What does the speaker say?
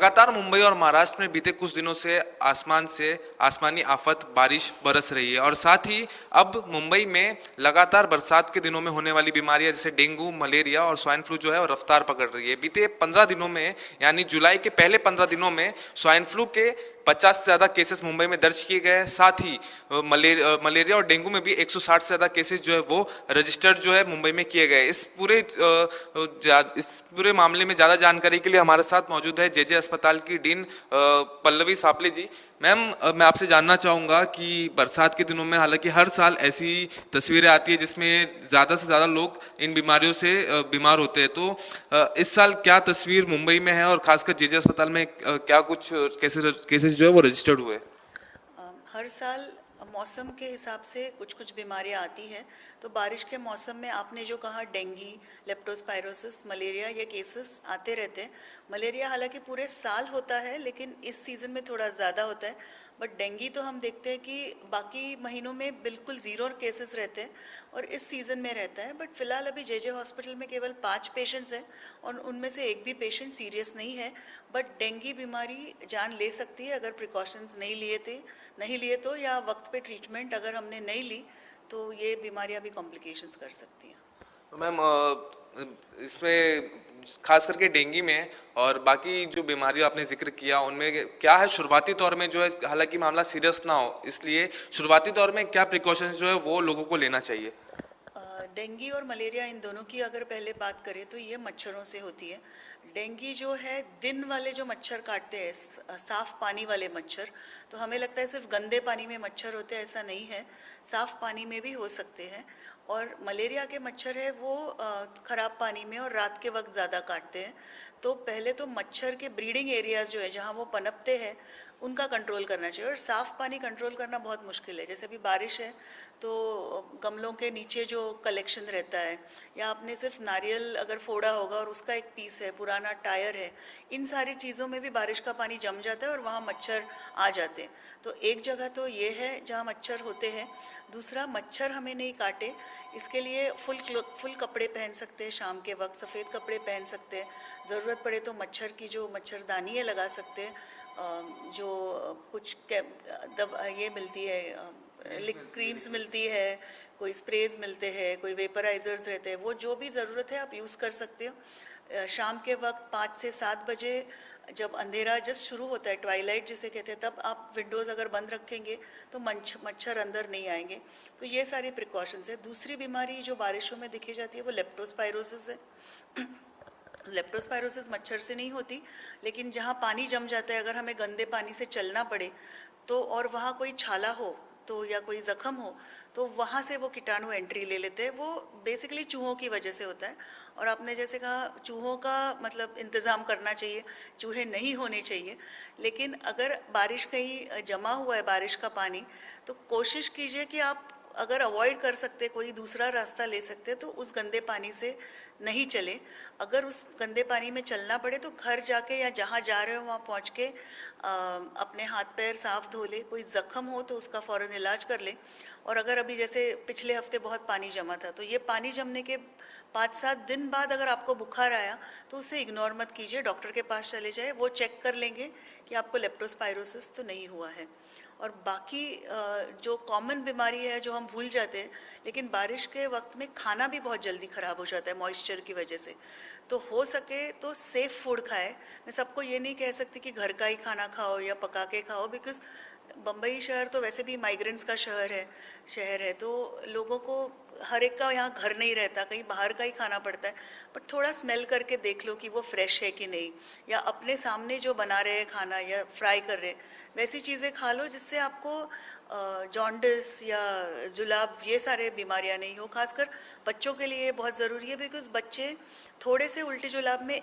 लगातार मुंबई और महाराष्ट्र में बीते कुछ दिनों से आसमानी आफत बारिश बरस रही है और साथ ही अब मुंबई में लगातार बरसात के दिनों में होने वाली बीमारियां जैसे डेंगू, मलेरिया और स्वाइन फ्लू जो है और रफ्तार पकड़ रही है। बीते 15 दिनों में यानी जुलाई के पहले 15 दिनों में स्वाइन फ्लू के 50 से ज़्यादा केसेस मुंबई में दर्ज किए गए। साथ ही मलेरिया और डेंगू में भी 160 से ज़्यादा केसेस जो है वो रजिस्टर्ड जो है मुंबई में किए गए। इस पूरे मामले में ज़्यादा जानकारी के लिए हमारे साथ मौजूद है जेजे अस्पताल की डीन पल्लवी सापले जी। मैम, मैं आपसे जानना चाहूँगा कि बरसात के दिनों में हालांकि हर साल ऐसी तस्वीरें आती है जिसमें ज़्यादा से ज़्यादा लोग इन बीमारियों से बीमार होते हैं, तो इस साल क्या तस्वीर मुंबई में है और खासकर जेजे अस्पताल में क्या कुछ केसेस जो है वो रजिस्टर्ड हुए? हर साल मौसम के हिसाब से कुछ कुछ बीमारियां आती हैं। तो बारिश के मौसम में आपने जो कहा डेंगी, लेप्टोस्पायरोसिस, मलेरिया, ये केसेस आते रहते हैं। मलेरिया हालांकि पूरे साल होता है लेकिन इस सीज़न में थोड़ा ज़्यादा होता है। बट डेंगी तो हम देखते हैं कि बाकी महीनों में बिल्कुल ज़ीरो केसेस रहते हैं और इस सीज़न में रहता है। बट फिलहाल अभी जेजे हॉस्पिटल में केवल 5 पेशेंट्स हैं और उनमें से एक भी पेशेंट सीरियस नहीं है। बट डेंगी बीमारी जान ले सकती है अगर प्रिकॉशंस नहीं लिए तो या वक्त पे ट्रीटमेंट अगर हमने नहीं ली तो ये बीमारियां भी कॉम्प्लिकेशंस कर सकती हैं। तो मैम, इसमें खास करके डेंगी में और बाकी जो बीमारियों आपने जिक्र किया उनमें क्या है शुरुआती तौर में जो है, हालांकि मामला सीरियस ना हो इसलिए शुरुआती दौर में क्या प्रिकॉशंस जो है वो लोगों को लेना चाहिए? डेंगी और मलेरिया इन दोनों की अगर पहले बात करें तो ये मच्छरों से होती है। डेंगी जो है दिन वाले जो मच्छर काटते हैं, साफ पानी वाले मच्छर, तो हमें लगता है सिर्फ गंदे पानी में मच्छर होते हैं, ऐसा नहीं है, साफ पानी में भी हो सकते हैं। और मलेरिया के मच्छर है वो ख़राब पानी में और रात के वक्त ज़्यादा काटते हैं। तो पहले तो मच्छर के ब्रीडिंग एरियाज जो है जहाँ वो पनपते हैं उनका कंट्रोल करना चाहिए। और साफ़ पानी कंट्रोल करना बहुत मुश्किल है। जैसे अभी बारिश है तो गमलों के नीचे जो कलेक्शन रहता है या आपने सिर्फ नारियल अगर फोड़ा होगा और उसका एक पीस है, पुराना टायर है, इन सारी चीज़ों में भी बारिश का पानी जम जाता है और वहाँ मच्छर आ जाते हैं। तो एक जगह तो ये है जहाँ मच्छर होते हैं। दूसरा, मच्छर हमें नहीं काटे इसके लिए फुल कपड़े पहन सकते हैं, शाम के वक्त सफ़ेद कपड़े पहन सकते हैं। ज़रूरत पड़े तो मच्छर की जो मच्छरदानी है लगा सकते हैं। जो कुछ ये मिलती है, क्रीम्स मिलती है, कोई स्प्रेज मिलते हैं, कोई वेपराइजर्स रहते हैं, वो जो भी ज़रूरत है आप यूज़ कर सकते हो। शाम के वक्त 5 से 7 बजे जब अंधेरा जस्ट शुरू होता है, ट्वाइलाइट जिसे कहते हैं, तब आप विंडोज़ अगर बंद रखेंगे तो मच्छर अंदर नहीं आएंगे। तो ये सारी प्रिकॉशंस है। दूसरी बीमारी जो बारिशों में दिखी जाती है वो लेप्टोस्पायरोसिस है। लेप्टोस्पायरोसिस मच्छर से नहीं होती, लेकिन जहाँ पानी जम जाता है, अगर हमें गंदे पानी से चलना पड़े तो और वहाँ कोई छाला हो तो या कोई ज़ख्म हो तो वहाँ से वो कीटाणु एंट्री ले लेते हैं। वो बेसिकली चूहों की वजह से होता है। और आपने जैसे कहा चूहों का मतलब इंतज़ाम करना चाहिए, चूहे नहीं होने चाहिए। लेकिन अगर बारिश कहीं जमा हुआ है, बारिश का पानी, तो कोशिश कीजिए कि आप अगर अवॉइड कर सकते, कोई दूसरा रास्ता ले सकते, तो उस गंदे पानी से नहीं चले। अगर उस गंदे पानी में चलना पड़े तो घर जाके या जहाँ जा रहे हो वहाँ पहुँच के अपने हाथ पैर साफ धो ले। कोई ज़ख्म हो तो उसका फ़ौरन इलाज कर ले। और अगर अभी जैसे पिछले हफ्ते बहुत पानी जमा था तो ये पानी जमने के 5-7 दिन बाद अगर आपको बुखार आया तो उसे इग्नोर मत कीजिए, डॉक्टर के पास चले जाए, वो चेक कर लेंगे कि आपको लेप्टोस्पायरोसिस तो नहीं हुआ है। और बाकी जो कॉमन बीमारी है जो हम भूल जाते हैं, लेकिन बारिश के वक्त में खाना भी बहुत जल्दी ख़राब हो जाता है मॉइस्चर की वजह से। तो हो सके तो सेफ़ फूड खाएं। मैं सबको ये नहीं कह सकती कि घर का ही खाना खाओ या पका के खाओ, बिकॉज़ बम्बई शहर तो वैसे भी माइग्रेंट्स का शहर है, तो लोगों को हर एक का यहाँ घर नहीं रहता, कहीं बाहर का ही खाना पड़ता है। बट थोड़ा स्मेल करके देख लो कि वो फ्रेश है कि नहीं, या अपने सामने जो बना रहे हैं खाना या फ्राई कर रहे वैसी चीज़ें खा लो जिससे आपको जॉन्डिस या जुलाब ये सारे बीमारियाँ नहीं हो। खासकर बच्चों के लिए बहुत ज़रूरी है, बिकॉज़ बच्चे थोड़े से उल्टी जुलाब में